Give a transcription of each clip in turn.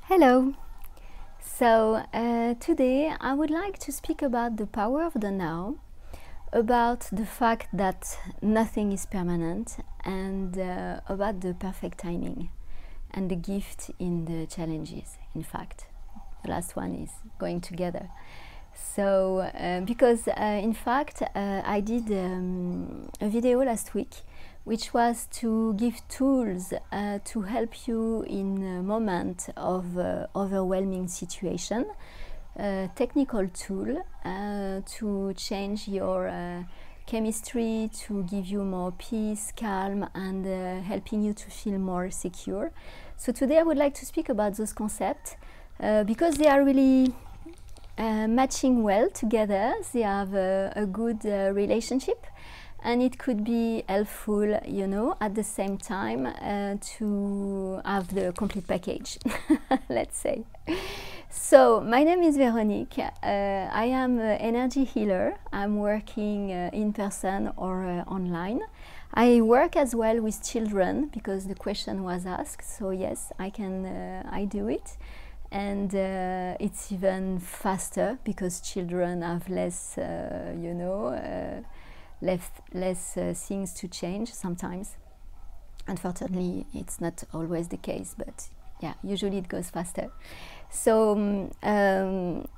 Hello! Today I would like to speak about the power of the now, about the fact that nothing is permanent, and about the perfect timing and the gift in the challenges. In fact, the last one is going together. Because in fact I did a video last week which was to give tools to help you in a moment of overwhelming situation, technical tool to change your chemistry, to give you more peace, calm, and helping you to feel more secure. So today I would like to speak about those concepts because they are really matching well together. They have a good relationship, and it could be helpful, you know, at the same time to have the complete package, let's say. So my name is Véronique. I am an energy healer. I'm working in person or online. I work as well with children because the question was asked. So yes, I do it. And it's even faster because children have less, less things to change sometimes. Unfortunately, it's not always the case, but yeah, usually it goes faster. So the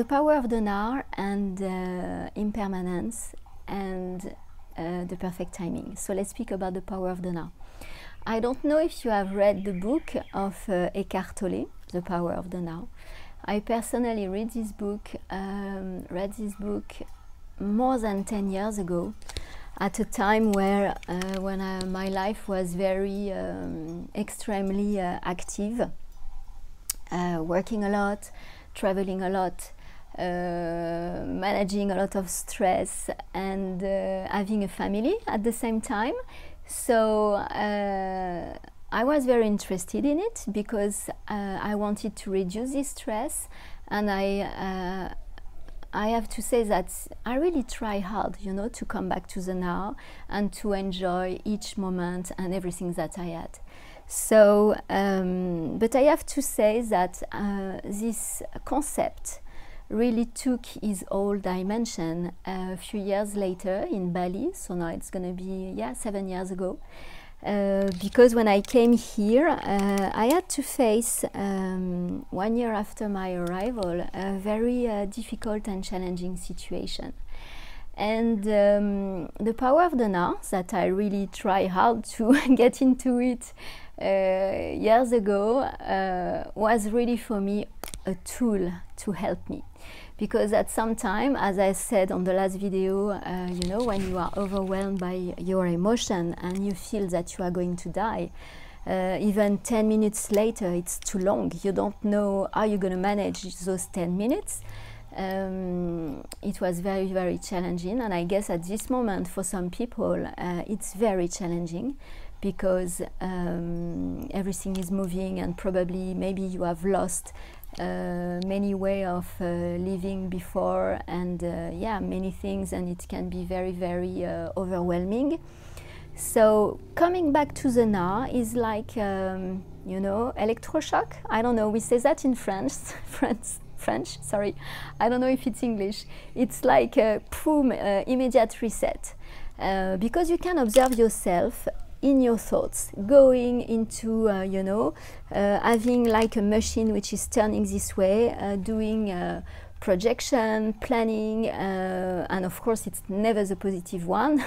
power of the now and impermanence and the perfect timing. So let's speak about the power of the now. I don't know if you have read the book of Eckhart Tolle, The Power of the Now. I personally read this book more than 10 years ago, at a time where when my life was very extremely active, working a lot, traveling a lot, managing a lot of stress, and having a family at the same time. So I was very interested in it because I wanted to reduce this stress, and I have to say that I really try hard, you know, to come back to the now and to enjoy each moment and everything that I had. So, but I have to say that this concept really took its whole dimension a few years later in Bali. So now it's going to be 7 years ago, because when I came here I had to face 1 year after my arrival a very difficult and challenging situation. And the power of the now, that I really try hard to get into it years ago, was really for me a tool to help me. Because at some time, as I said on the last video, you know, when you are overwhelmed by your emotion and you feel that you are going to die, even 10 minutes later, it's too long. You don't know how you're going to manage those 10 minutes. It was very, very challenging, and I guess at this moment for some people it's very challenging because everything is moving, and probably maybe you have lost many way of living before, and many things, and it can be very, very overwhelming. So coming back to the now is like you know, electroshock. I don't know, we say that in French, sorry, I don't know if it's English. It's like a boom, immediate reset, because you can observe yourself in your thoughts, going into, you know, having like a machine which is turning this way, doing projection, planning, and of course it's never the positive one.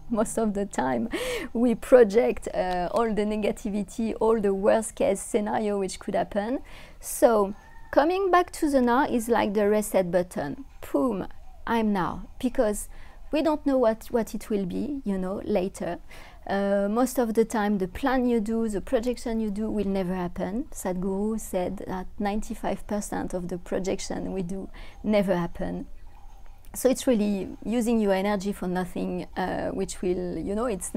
Most of the time we project all the negativity, all the worst case scenario which could happen. So coming back to the now is like the reset button. Boom, I'm now, because we don't know what it will be, you know, later. Most of the time the plan you do, the projection you do will never happen. Sadhguru said that 95% of the projection we do never happen. So it's really using your energy for nothing, which will, you know, it's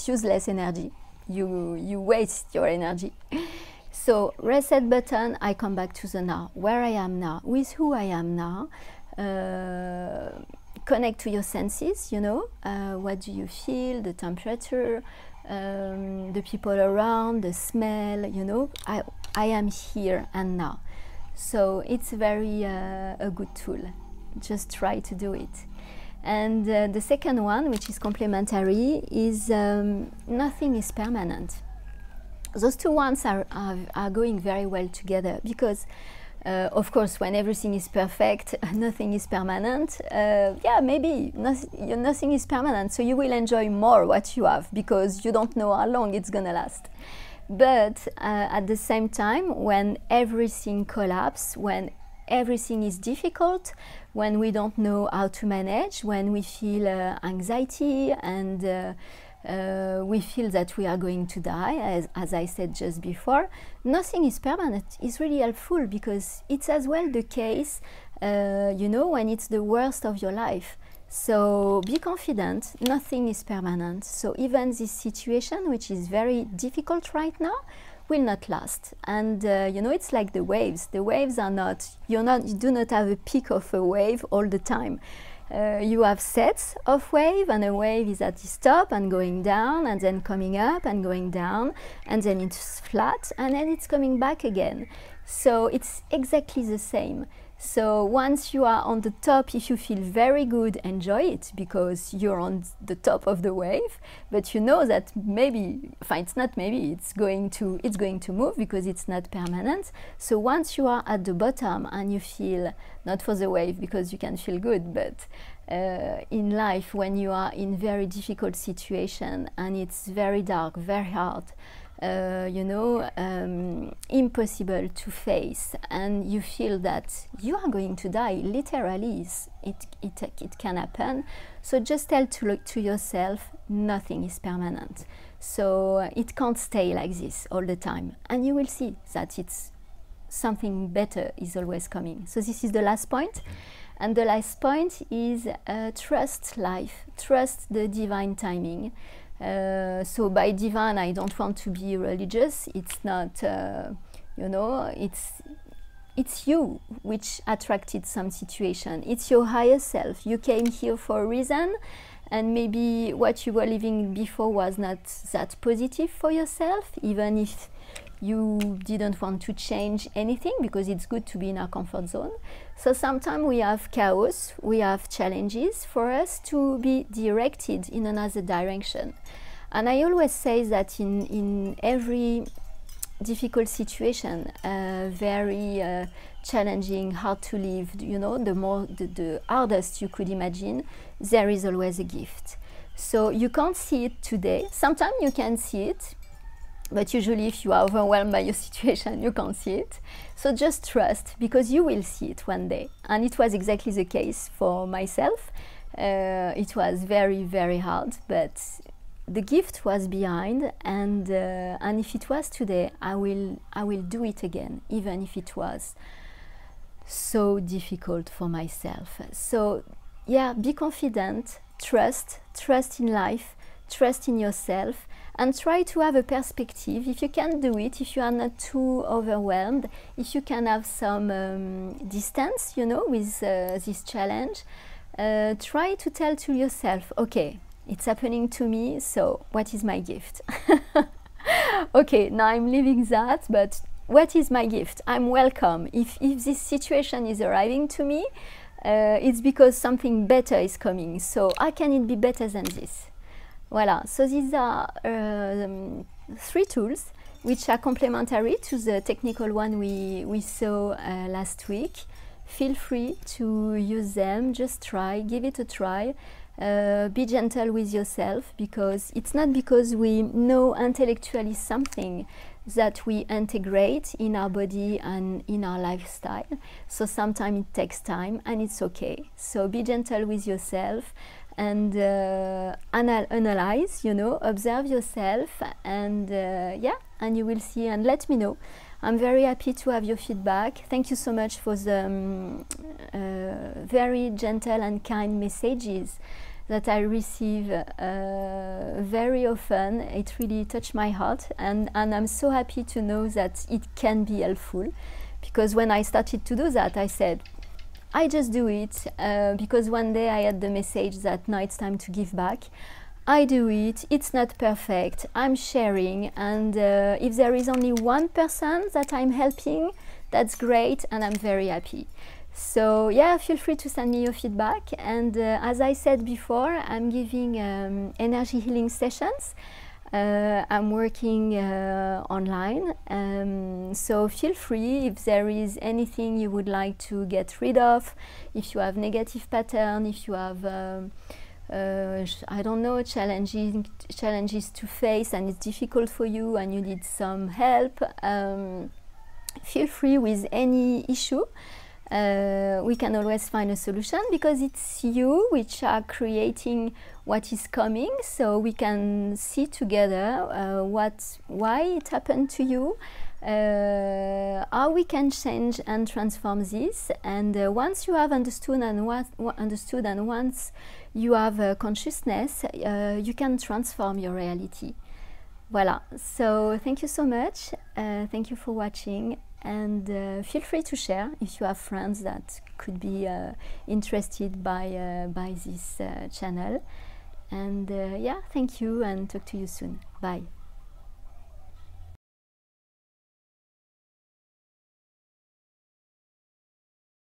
useless energy. You waste your energy. So reset button, I come back to the now, where I am now, with who I am now, connect to your senses, you know, what do you feel, the temperature, the people around, the smell, you know, I am here and now. So it's very a good tool. Just try to do it. And the second one, which is complementary, is nothing is permanent. Those two ones are going very well together because of course, when everything is perfect, nothing is permanent. Yeah, maybe nothing is permanent, so you will enjoy more what you have because you don't know how long it's gonna last. But at the same time, when everything collapses, when everything is difficult, when we don't know how to manage, when we feel anxiety and we feel that we are going to die, as I said just before, nothing is permanent. It's really helpful because it's as well the case, you know, when it's the worst of your life. So be confident, nothing is permanent. So even this situation, which is very difficult right now, will not last. And you know, it's like the waves. The waves are not, you do not have a peak of a wave all the time. You have sets of wave, and a wave is at its top and going down and then coming up and going down and then it's flat and then it's coming back again. So it's exactly the same. So once you are on the top, if you feel very good, enjoy it because you're on the top of the wave, but you know that maybe, it's not maybe, it's going to move because it's not permanent. So once you are at the bottom and you feel, not for the wave because you can feel good, but in life when you are in very difficult situation and it's very dark, very hard, you know, impossible to face, and you feel that you are going to die, literally, it can happen. So just tell to yourself, nothing is permanent. So it can't stay like this all the time, and you will see that it's something better is always coming. So this is the last point. And the last point is trust life, trust the divine timing. So by divine, I don't want to be religious. It's not, you know, it's you which attracted some situation. It's your higher self. You came here for a reason, and maybe what you were living before was not that positive for yourself, even if you didn't want to change anything, because it's good to be in our comfort zone. So sometimes we have chaos, we have challenges for us to be directed in another direction. And I always say that in every difficult situation, very challenging, hard to live, you know, the hardest you could imagine, there is always a gift. So you can't see it today. Sometimes you can see it, but usually if you are overwhelmed by your situation, you can't see it. So just trust, because you will see it one day. And it was exactly the case for myself. It was very, very hard, but the gift was behind, and if it was today, I will do it again, even if it was so difficult for myself. So yeah, be confident, trust in life, trust in yourself, and try to have a perspective. If you can do it, if you are not too overwhelmed, if you can have some distance, you know, with this challenge, try to tell to yourself, okay, it's happening to me, so what is my gift? Okay, now I'm leaving that, but what is my gift? I'm welcome. If this situation is arriving to me, it's because something better is coming. So how can it be better than this? Voilà, so these are 3 tools which are complementary to the technical one we saw last week. Feel free to use them, just try, give it a try. Be gentle with yourself, because it's not because we know intellectually something that we integrate in our body and in our lifestyle. So sometimes it takes time, and it's okay. So be gentle with yourself and analyze, you know, observe yourself, and yeah, and you will see, and let me know. I'm very happy to have your feedback. Thank you so much for the very gentle and kind messages that I receive very often. It really touched my heart, and I'm so happy to know that it can be helpful, because when I started to do that, I said, I just do it because one day I had the message that now it's time to give back. I do it, it's not perfect, I'm sharing, and if there is only one person that I'm helping, that's great, and I'm very happy. So yeah, feel free to send me your feedback, and as I said before, I'm giving energy healing sessions. I'm working online, so feel free if there is anything you would like to get rid of, if you have negative pattern, if you have I don't know, challenges to face and it's difficult for you and you need some help, feel free with any issue. We can always find a solution, because it's you which are creating what is coming, so we can see together why it happened to you, how we can change and transform this, and once you have understood and once you have consciousness, you can transform your reality. Voila, so thank you so much, thank you for watching, and feel free to share if you have friends that could be interested by this channel. And yeah, thank you, and talk to you soon. Bye.